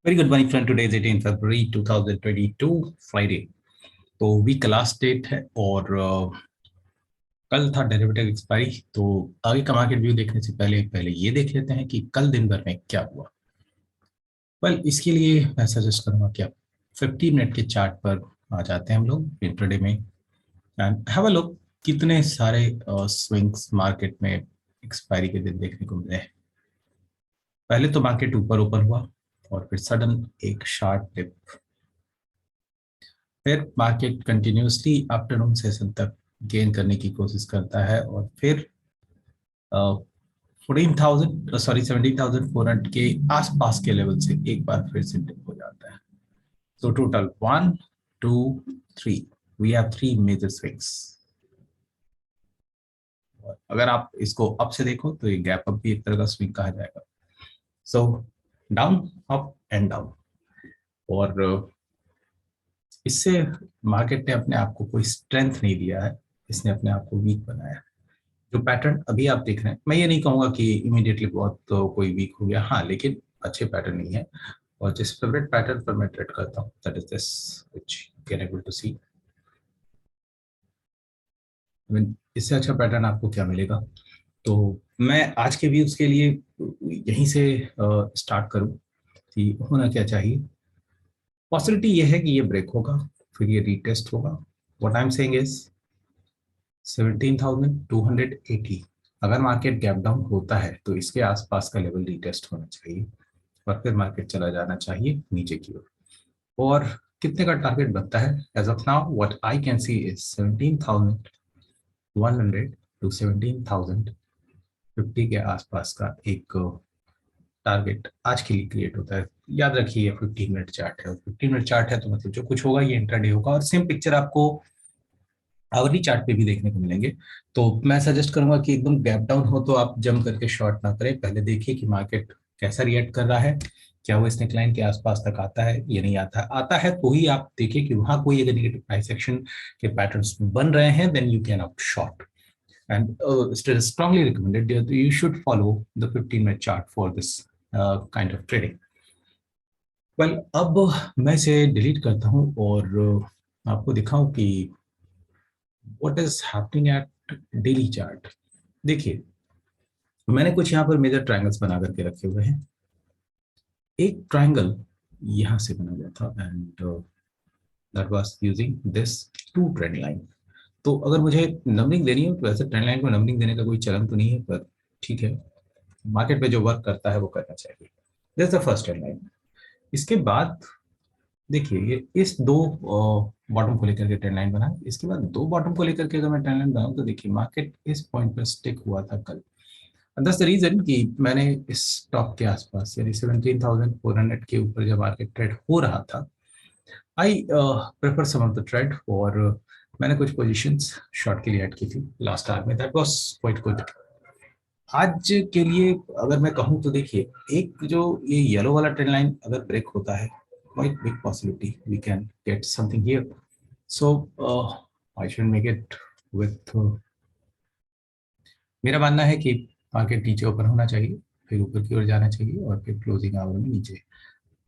Very good morning friend. Today is 18 February 2022 Friday. तो week का last date है और कल था डेरिवेटिव एक्सपायरी। तो आगे का मार्केट व्यू देखने से पहले पहले ये देख लेते हैं कि कल दिन भर में क्या हुआ। वेल इसके लिए मैं सजेस्ट करूंगा कि आप 50 मिनट के चार्ट पर आ जाते हैं हम लोग इंट्राडे में एंड हैव अ लुक कितने सारे स्विंग्स मार्केट में एक्सपायरी के दिन देखने को मिले हैं। पहले तो मार्केट ऊपर ऊपर हुआ और फिर सडन एक शार्प डिप, फिर मार्केट कंटिन्यूसली आफ्टरनून सेशन तक गेन करने की कोशिश करता है और फिर 17,400 के आसपास के लेवल से एक बार फिर से डिप हो जाता है। So total 1 2 3 we have 3 major swings. अगर आप इसको अप से देखो तो ये गैप अप भी एक तरह का स्विंग कहा जाएगा। So down up and down, और इससे मार्केट ने अपने आप को कोई स्ट्रेंथ नहीं दिया है, इसने अपने आप को वीक बनाया। जो पैटर्न अभी आप देख रहे हैं, मैं ये नहीं कहूंगा कि इमीडिएटली बहुत तो कोई वीक हो गया, हाँ, लेकिन अच्छे पैटर्न नहीं है। और जिस फेवरेट पैटर्न पर मैं ट्रेड करता हूँ that is this which you can able to see. इससे अच्छा पैटर्न आपको क्या मिलेगा। तो मैं आज के व्यूज के लिए यहीं से स्टार्ट करूं कि होना क्या चाहिए। पॉसिबिलिटी ये है कि ये ब्रेक होगा, फिर ये रीटेस्ट होगा। What I am saying is 17,280। अगर मार्केट गैप डाउन होता है तो इसके आसपास का लेवल रीटेस्ट होना चाहिए और फिर मार्केट चला जाना चाहिए नीचे की ओर। और कितने का टारगेट बनता है as of now what I can see is 17,100 to 17,050 के आसपास का एक टारगेट आज के लिए क्रिएट होता है। याद रखिए ये 15 मिनट चार्ट है, और 15 मिनट चार्ट है तो मतलब जो कुछ होगा ये इंट्राडे होगा। और सेम पिक्चर आपको आवरली चार्ट पे भी देखने को मिलेंगे। तो मैं सजेस्ट करूंगा कि एकदम गैप डाउन हो तो आप जम करके शॉर्ट ना करें, पहले देखिए कि मार्केट कैसा रिएक्ट कर रहा है। क्या वो इस नेकलाइन के आसपास तक आता है, ये नहीं आता है, आता है तो ही आप देखिए कि वहां कोई अगर नेगेटिव प्राइस एक्शन के पैटर्न्स बन रहे हैं then you can out short. And still strongly recommended that you should follow the 15-minute chart for this kind of trading. Well अब मैं इसे डिलीट करता हूं और आपको दिखाऊं कि what is happening at daily chart. देखिए मैंने कुछ यहाँ पर मेजर ट्रायंगल्स बना करके रखे हुए हैं। एक ट्रायंगल यहाँ से बना गया था and that was using this two trend line. तो अगर मुझे नंबरिंग देनी हो तो वैसे ट्रेंड लाइन को नंबरिंग देने का कोई चलन तो नहीं है, पर ठीक है, मार्केट पे जो वर्क करता है वो करना चाहिए। This the first trend line. इसके बाद देखिए ये इस दो बॉटम को लेकर के ट्रेंड लाइन बना, इसके बाद दो बॉटम को लेकर के अगर मैं ट्रेंड लाइन बनाऊं तो देखिए मार्केट इस पॉइंट पर स्टिक हुआ था कल। दैट्स द रीजन कि मैंने इस टॉप के आसपास यानी 17,400 के ऊपर जब मार्केट ट्रेड हो रहा था I prefer some of the trade, और मैंने कुछ पोजीशंस शॉर्ट के लिए ऐड की थी लास्ट आवर में। That was quite good. आज के लिए अगर मैं कहूं तो देखिए एक जो ये येलो वाला ट्रेंड लाइन अगर ब्रेक होता है quite big possibility we can get something here. So I should make it with मेरा मानना है कि मार्केट नीचे ऊपर होना चाहिए, फिर ऊपर की ओर जाना चाहिए और फिर क्लोजिंग आवर में नीचे।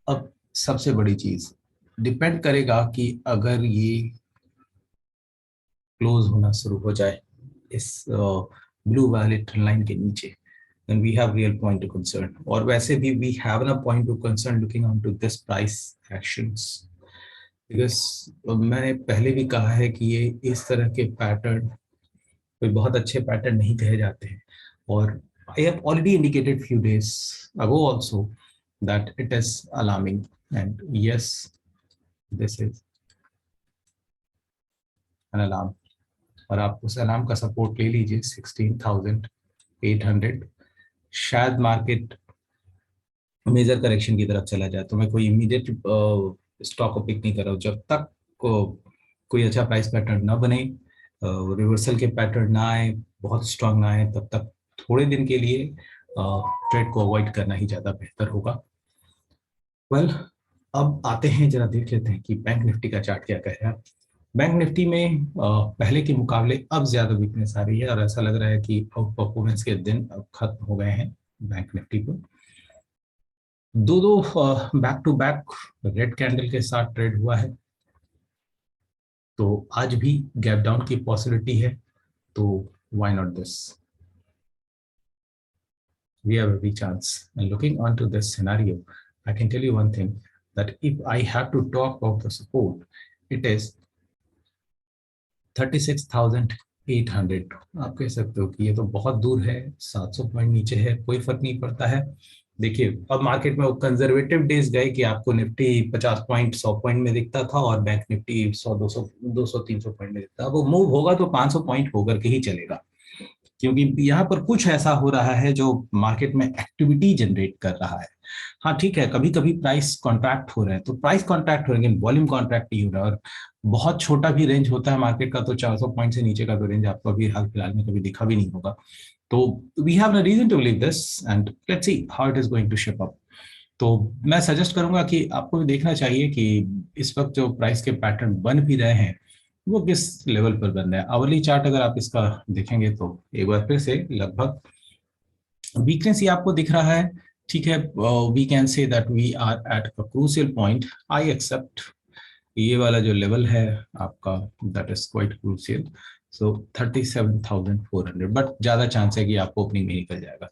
अब सबसे बड़ी चीज डिपेंड करेगा कि अगर ये क्लोज होना शुरू हो जाए इस ब्लू वाले ट्रेंड लाइन के नीचे then we have real point to concern, और वैसे भी we have a point to concern looking onto this price actions because मैंने पहले भी कहा है कि ये इस तरह के पैटर्न कोई बहुत अच्छे पैटर्न नहीं कहे जाते हैं, और I have already indicated few days ago also that it is alarming and yes this is an alarm। और आप उस अलार्म का सपोर्ट ले लीजिए 16,800। शायद मार्केट मेजर करेक्शन की तरफ चला जाए तो मैं कोई इमीडिएट स्टॉक को पिक नहीं कर रहा हूँ जब तक कोई अच्छा प्राइस पैटर्न ना बने, रिवर्सल के पैटर्न ना आए, बहुत स्ट्रांग ना आए, तब तक थोड़े दिन के लिए ट्रेड को अवॉइड करना ही ज़्यादा बेहतर होगा। वेल अब आते हैं, जरा देख लेते हैं कि बैंक निफ्टी का चार्ट क्या कह रहा है। बैंक निफ्टी में पहले के मुकाबले अब ज़्यादा वीकनेस आ रही है और ऐसा लग रहा है कि आउट परफॉर्मेंस के दिन अब खत्म हो गए हैं बैंक निफ्टी को। दो दो back to back red candle के साथ ट्रेड हुआ है, तो आज भी गैप डाउन की पॉसिबिलिटी है, तो why not this, we have every chance. And looking onto this scenario, I can tell you one thing, that if I have to talk about the support, it is 36,800। आप कह सकते हो कि ये तो बहुत दूर है, 700 पॉइंट नीचे है, कोई फर्क नहीं पड़ता है। देखिए अब मार्केट में कंजर्वेटिव डेज गए कि आपको निफ्टी 50 पॉइंट 100 पॉइंट में दिखता था और बैंक निफ्टी 100 200 300 पॉइंट में दिखता था। वो मूव होगा तो 500 पॉइंट होकर के ही चलेगा, क्योंकि यहाँ पर कुछ ऐसा हो रहा है जो मार्केट में एक्टिविटी जनरेट कर रहा है। हाँ ठीक है, कभी कभी प्राइस कॉन्ट्रैक्ट हो रहे हैं तो प्राइस कॉन्ट्रैक्ट हो रहे हैं, लेकिन वॉल्यूम कॉन्ट्रैक्ट नहीं हो रहा है। और बहुत छोटा भी रेंज होता है मार्केट का, तो 400 पॉइंट से नीचे का तो रेंज आपको अभी हाल फिलहाल में कभी दिखा भी नहीं होगा। तो we have no reason to believe this, and let's see how it is going to shape up. तो मैं सजेस्ट करूंगा कि आपको भी देखना चाहिए कि इस वक्त जो प्राइस के पैटर्न बन भी रहे हैं वो किस लेवल पर बन रहे हैं। आवरली चार्ट अगर आप इसका देखेंगे तो एक बार फिर से लगभग वीकनेस ही आपको दिख रहा है। ठीक है, we can say that we are at a crucial point, I accept. ये वाला जो लेवल है आपका, that is quite crucial. So 37,400, but ज्यादा चांस है कि आपको ओपनिंग में निकल जाएगा।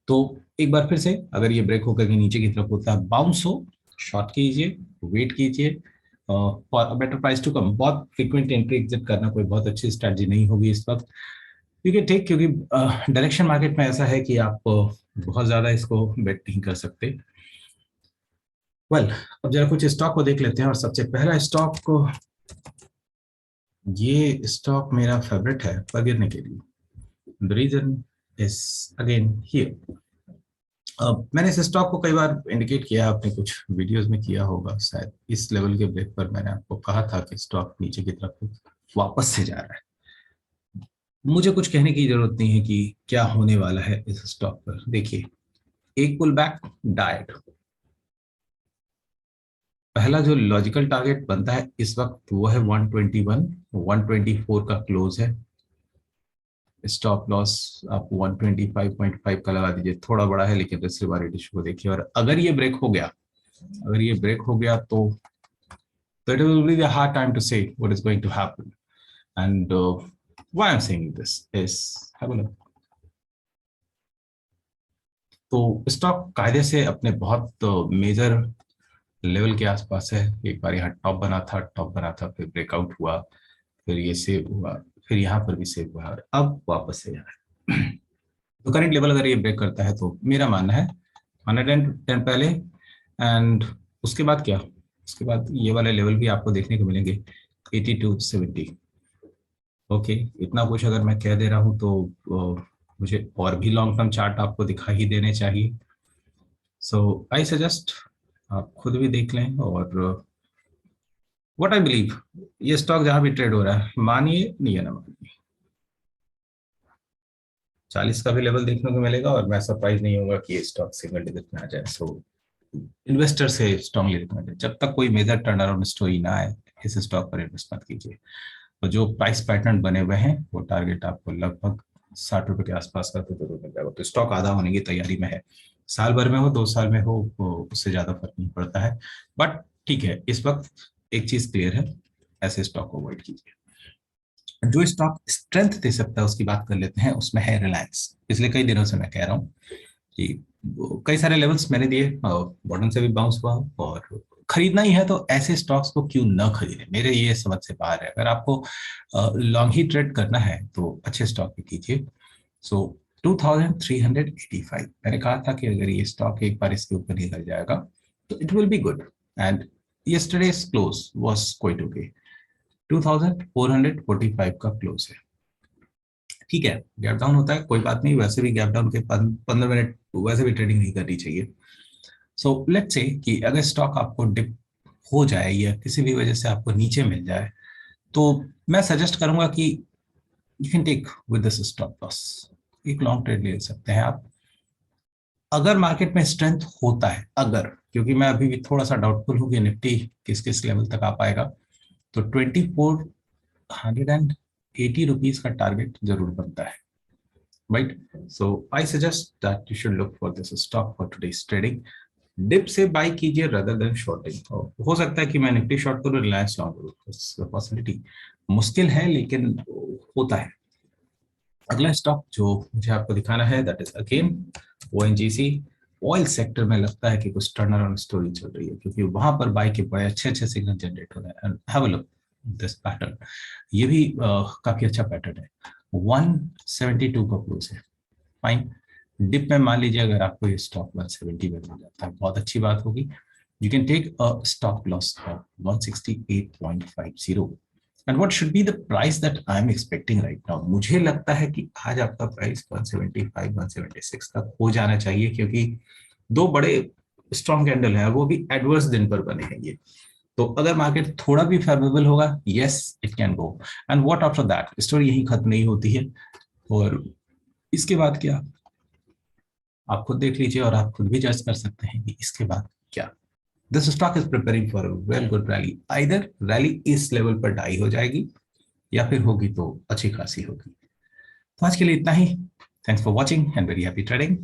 तो एक बार फिर से अगर ये ब्रेक होकर के नीचे की तरफ होता है, बाउंस हो, शॉर्ट कीजिए, वेट कीजिए for better price to come. बहुत फ्रीक्वेंट एंट्री एग्जिट करना कोई बहुत अच्छी स्ट्रेटजी नहीं होगी इस वक्त, क्योंकि ठीक, क्योंकि डायरेक्शन मार्केट में ऐसा है कि आप बहुत ज्यादा इसको बेट नहीं कर सकते। वेल, अब जरा कुछ स्टॉक को देख लेते हैं, और सबसे पहला स्टॉक को, ये स्टॉक मेरा फेवरेट है पर गिरने के लिए। The reason is again here. मैंने इस स्टॉक को कई बार इंडिकेट किया, आपने कुछ वीडियोस में किया होगा शायद। इस लेवल के ब्रेक पर मैंने आपको कहा था कि स्टॉक नीचे की तरफ वापस से जा रहा है। मुझे कुछ कहने की जरूरत नहीं है कि क्या होने वाला है इस स्टॉक पर। देखिए, एक पुल बैक डाइट, पहला जो लॉजिकल टारगेट बनता है इस वक्त वो है 121, 124 का क्लोज है। स्टॉप लॉस आप 125.5 का लगा दीजिए, थोड़ा बड़ा है लेकिन रिस्क रिवार्ड इशू को देखिए। और अगर ये ब्रेक हो गया, अगर ये ब्रेक हो गया तो it will be a hard time to say what is going to happen. And why I'm saying this is, have a look. तो स्टॉक कायदे से अपने बहुत मेजर लेवल के आसपास है। एक बार यहाँ टॉप बना था, फिर ब्रेकआउट हुआ, फिर ये सेव हुआ, फिर यहाँ पर भी सेव हुआ, और अब वापस से जा रहा है। तो करंट लेवल अगर ये ब्रेक करता है तो मेरा मानना है 110 पहले, एंड उसके बाद क्या, उसके बाद ये वाले लेवल भी आपको देखने को मिलेंगे 80 टू 70। ओके, इतना कुछ अगर मैं कह दे रहा हूँ तो मुझे और भी लॉन्ग टर्म चार्ट आपको दिखाई ही देने चाहिए। सो आई सजेस्ट आप खुद भी देख लें। और व्हाट आई बिलीव, ये स्टॉक जहां भी ट्रेड हो रहा है, मानिए नहीं है ना मानिए, 40 का भी लेवल देखने को मिलेगा, और मैं सरप्राइज नहीं होगा कि ये स्टॉक सिंगल डिजिट में आ जाए। सो इन्वेस्टर से स्ट्रांगली रिकमेंडेड, जब तक कोई मेजर टर्न अराउंड स्टोरी ना आए इस स्टॉक पर इन्वेस्ट मत कीजिए। तो जो प्राइस पैटर्न बने हुए हैं वो टारगेट आपको लगभग 60 रुपए के आसपास का तो जरूर मिल जाएगा। तो स्टॉक आधा होने की तैयारी में है, साल भर में हो 2 साल में हो, उससे ज्यादा फर्क नहीं पड़ता है। बट ठीक है, इस वक्त एक चीज क्लियर है, ऐसे स्टॉक को अवॉइड कीजिए। जो स्टॉक स्ट्रेंथ दे सकता है उसकी बात कर लेते हैं, उसमें है रिलायंस। पिछले कई दिनों से मैं कह रहा हूँ कि कई सारे लेवल्स मैंने दिए, बॉटम से भी बाउंस हुआ, और खरीदना ही है तो ऐसे स्टॉक्स को क्यों न खरीदें, मेरे ये समझ से बाहर है। अगर आपको लॉन्ग ही ट्रेड करना है तो अच्छे स्टॉक पे कीजिए। सो 2385, मैंने कहा था कि अगर ये स्टॉक एक बार इसके ऊपर निकल जाएगा तो it will be good, and yesterday's close was quite okay. 2445 का क्लोज है। ठीक है, गैप डाउन होता है, कोई बात नहीं, वैसे भी गैप डाउन के 15 मिनट वैसे भी ट्रेडिंग नहीं करनी चाहिए। सो लेट्स से कि अगर स्टॉक आपको डिप हो जाए या किसी भी वजह से आपको नीचे मिल जाए, तो मैं सजेस्ट करूंगा कि you can take with this stop loss, एक लॉन्ग ट्रेड ले सकते हैं आप। अगर मार्केट में स्ट्रेंथ होता है, अगर, क्योंकि मैं अभी भी थोड़ा सा डाउटफुल हूँ कि निफ्टी किस किस लेवल तक आ पाएगा, तो 2480 रुपीज का टारगेट जरूर बनता है, right? So I suggest that you should look for this stock for today's trading. Dip से बाई कीजिए रदर देन शॉर्टिंग। हो सकता है कि मैं निफ्टी शॉर्ट करूँ, रिलायंस लॉन्ग करूँ, पॉसिबिलिटी मुश्किल है लेकिन होता है। अगला स्टॉक जो मुझे आपको दिखाना है that is again ONGC. Oil sector में लगता है कि कुछ टर्न अराउंड स्टोरी चल रही है, क्योंकि वहां पर बाई के बड़े अच्छे अच्छे सिग्नल जनरेट हो रहे हैं। Have a look this pattern, ये भी काफी अच्छा पैटर्न है। 172 का क्लोज है, फाइन। डिप में मान लीजिए अगर आपको ये स्टॉक 170 में मिल जाता है, बहुत अच्छी बात होगी। You can take a stop loss of 168.50 and what should be the price that I am expecting right now. मुझे लगता है कि आज आपका प्राइस 175 176 तक हो जाना चाहिए, क्योंकि दो बड़े स्ट्रॉन्ग कैंडल है, वो भी एडवर्स दिन पर बने हैं ये। तो अगर मार्केट थोड़ा भी फेवरेबल होगा, yes it can go. And what after that, story यही खत्म नहीं होती है। और इसके बाद क्या, आप खुद देख लीजिए और आप खुद भी जज कर सकते हैं कि इसके बाद क्या। This stock is preparing for well good rally. Either rally इस लेवल पर डाई हो जाएगी, या फिर होगी तो अच्छी खासी होगी। तो आज के लिए इतना ही। Thanks for watching and very happy trading.